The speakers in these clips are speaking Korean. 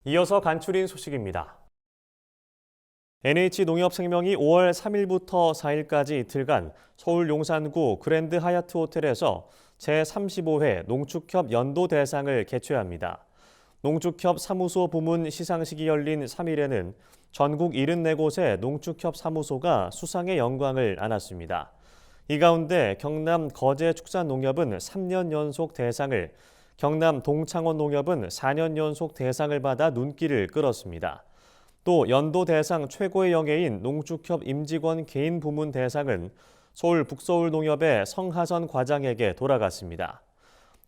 이어서 간추린 소식입니다. NH농협생명이 5월 3일부터 4일까지 이틀간 서울 용산구 그랜드 하얏트 호텔에서 제35회 농축협 연도 대상을 개최합니다. 농축협 사무소 부문 시상식이 열린 3일에는 전국 74곳의 농축협 사무소가 수상의 영광을 안았습니다. 이 가운데 경남 거제축산농협은 3년 연속 대상을, 경남 동창원농협은 4년 연속 대상을 받아 눈길을 끌었습니다. 또 연도 대상 최고의 영예인 농축협 임직원 개인 부문 대상은 서울 북서울농협의 성하선 과장에게 돌아갔습니다.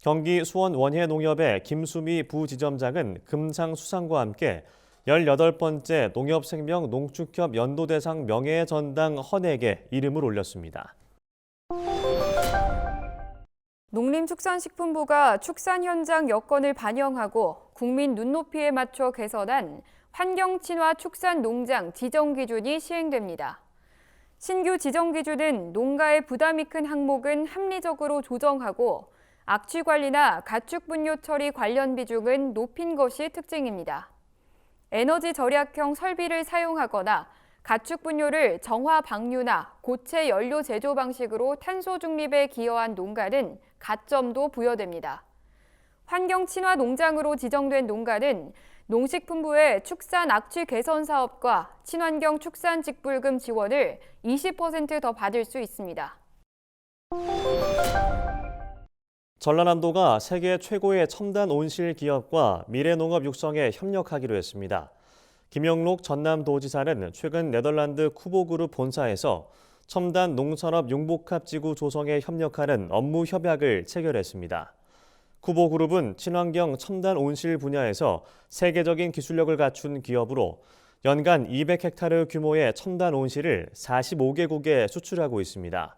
경기 수원 원해농협의 김수미 부지점장은 금상 수상과 함께 18번째 농협생명 농축협 연도 대상 명예의 전당 헌액에 이름을 올렸습니다. 농림축산식품부가 축산 현장 여건을 반영하고 국민 눈높이에 맞춰 개선한 환경친화 축산 농장 지정 기준이 시행됩니다. 신규 지정 기준은 농가의 부담이 큰 항목은 합리적으로 조정하고 악취 관리나 가축 분뇨 처리 관련 비중은 높인 것이 특징입니다. 에너지 절약형 설비를 사용하거나 가축 분뇨를 정화 방류나 고체 연료 제조 방식으로 탄소 중립에 기여한 농가는 가점도 부여됩니다. 환경 친화 농장으로 지정된 농가는 농식품부의 축산 악취 개선 사업과 친환경 축산 직불금 지원을 20% 더 받을 수 있습니다. 전라남도가 세계 최고의 첨단 온실 기업과 미래농업 육성에 협력하기로 했습니다. 김영록 전남도지사는 최근 네덜란드 쿠보그룹 본사에서 첨단 농산업 융복합지구 조성에 협력하는 업무 협약을 체결했습니다. 쿠보그룹은 친환경 첨단 온실 분야에서 세계적인 기술력을 갖춘 기업으로 연간 200헥타르 규모의 첨단 온실을 45개국에 수출하고 있습니다.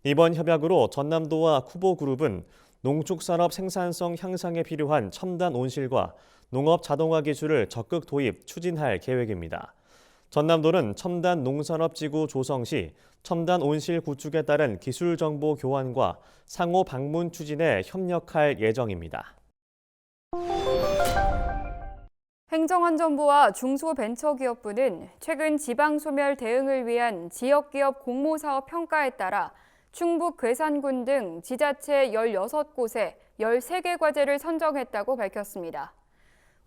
이번 협약으로 전남도와 쿠보그룹은 농축산업 생산성 향상에 필요한 첨단 온실과 농업 자동화 기술을 적극 도입, 추진할 계획입니다. 전남도는 첨단 농산업지구 조성 시 첨단 온실 구축에 따른 기술 정보 교환과 상호 방문 추진에 협력할 예정입니다. 행정안전부와 중소벤처기업부는 최근 지방소멸 대응을 위한 지역기업 공모사업 평가에 따라 충북 괴산군 등 지자체 16곳에 13개 과제를 선정했다고 밝혔습니다.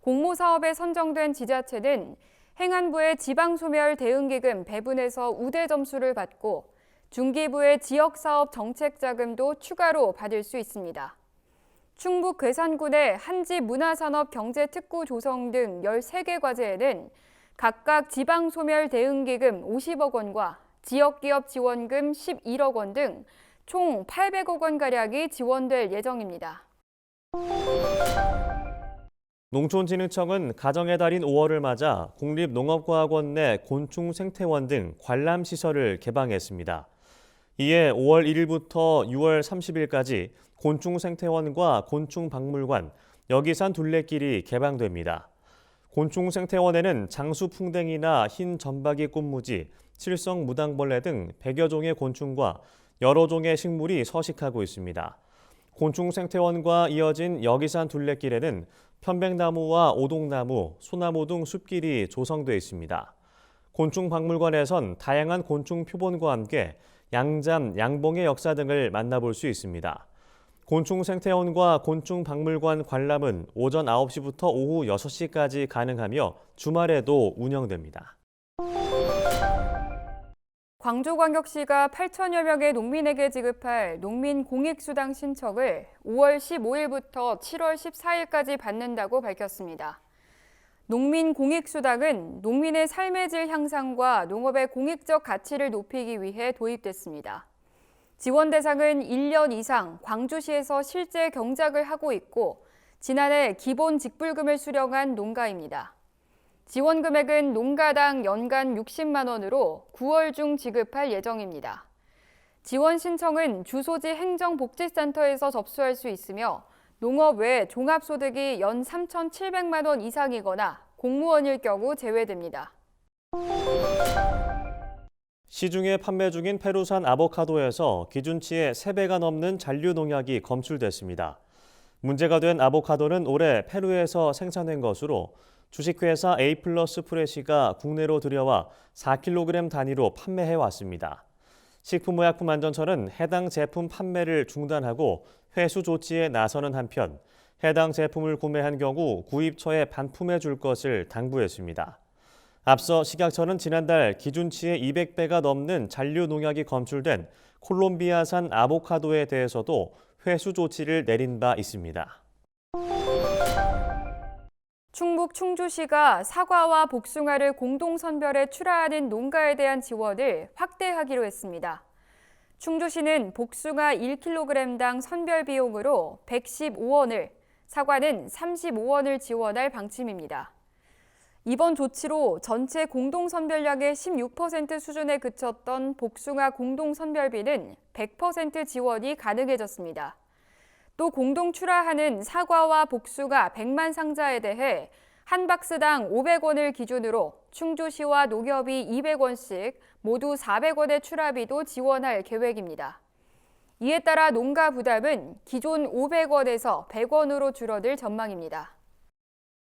공모사업에 선정된 지자체는 행안부의 지방소멸 대응기금 배분에서 우대 점수를 받고 중기부의 지역사업 정책자금도 추가로 받을 수 있습니다. 충북 괴산군의 한지문화산업경제특구 조성 등 13개 과제에는 각각 지방소멸 대응기금 50억 원과 지역기업 지원금 11억 원 등 총 800억 원가량이 지원될 예정입니다. 농촌진흥청은 가정의 달인 5월을 맞아 국립농업과학원 내 곤충생태원 등 관람시설을 개방했습니다. 이에 5월 1일부터 6월 30일까지 곤충생태원과 곤충박물관, 여기산 둘레길이 개방됩니다. 곤충생태원에는 장수풍뎅이나 흰 점박이 꽃무지, 칠성 무당벌레 등 100여 종의 곤충과 여러 종의 식물이 서식하고 있습니다. 곤충생태원과 이어진 여기산 둘레길에는 편백나무와 오동나무, 소나무 등 숲길이 조성돼 있습니다. 곤충박물관에선 다양한 곤충 표본과 함께 양잠, 양봉의 역사 등을 만나볼 수 있습니다. 곤충생태원과 곤충박물관 관람은 오전 9시부터 오후 6시까지 가능하며 주말에도 운영됩니다. 광주광역시가 8천여 명의 농민에게 지급할 농민공익수당 신청을 5월 15일부터 7월 14일까지 받는다고 밝혔습니다. 농민공익수당은 농민의 삶의 질 향상과 농업의 공익적 가치를 높이기 위해 도입됐습니다. 지원 대상은 1년 이상 광주시에서 실제 경작을 하고 있고 지난해 기본 직불금을 수령한 농가입니다. 지원 금액은 농가당 연간 60만 원으로 9월 중 지급할 예정입니다. 지원 신청은 주소지 행정복지센터에서 접수할 수 있으며 농업 외 종합소득이 연 3,700만 원 이상이거나 공무원일 경우 제외됩니다. 시중에 판매 중인 페루산 아보카도에서 기준치의 3배가 넘는 잔류 농약이 검출됐습니다. 문제가 된 아보카도는 올해 페루에서 생산된 것으로 주식회사 A+ 프레시가 국내로 들여와 4kg 단위로 판매해 왔습니다. 식품의약품안전처는 해당 제품 판매를 중단하고 회수 조치에 나서는 한편 해당 제품을 구매한 경우 구입처에 반품해 줄 것을 당부했습니다. 앞서 식약처는 지난달 기준치의 200배가 넘는 잔류 농약이 검출된 콜롬비아산 아보카도에 대해서도 회수 조치를 내린 바 있습니다. 충북 충주시가 사과와 복숭아를 공동 선별해 출하하는 농가에 대한 지원을 확대하기로 했습니다. 충주시는 복숭아 1kg당 선별 비용으로 115원을, 사과는 35원을 지원할 방침입니다. 이번 조치로 전체 공동 선별량의 16% 수준에 그쳤던 복숭아 공동 선별비는 100% 지원이 가능해졌습니다. 또 공동 출하하는 사과와 복숭아 100만 상자에 대해 한 박스당 500원을 기준으로 충주시와 농협이 200원씩 모두 400원의 출하비도 지원할 계획입니다. 이에 따라 농가 부담은 기존 500원에서 100원으로 줄어들 전망입니다.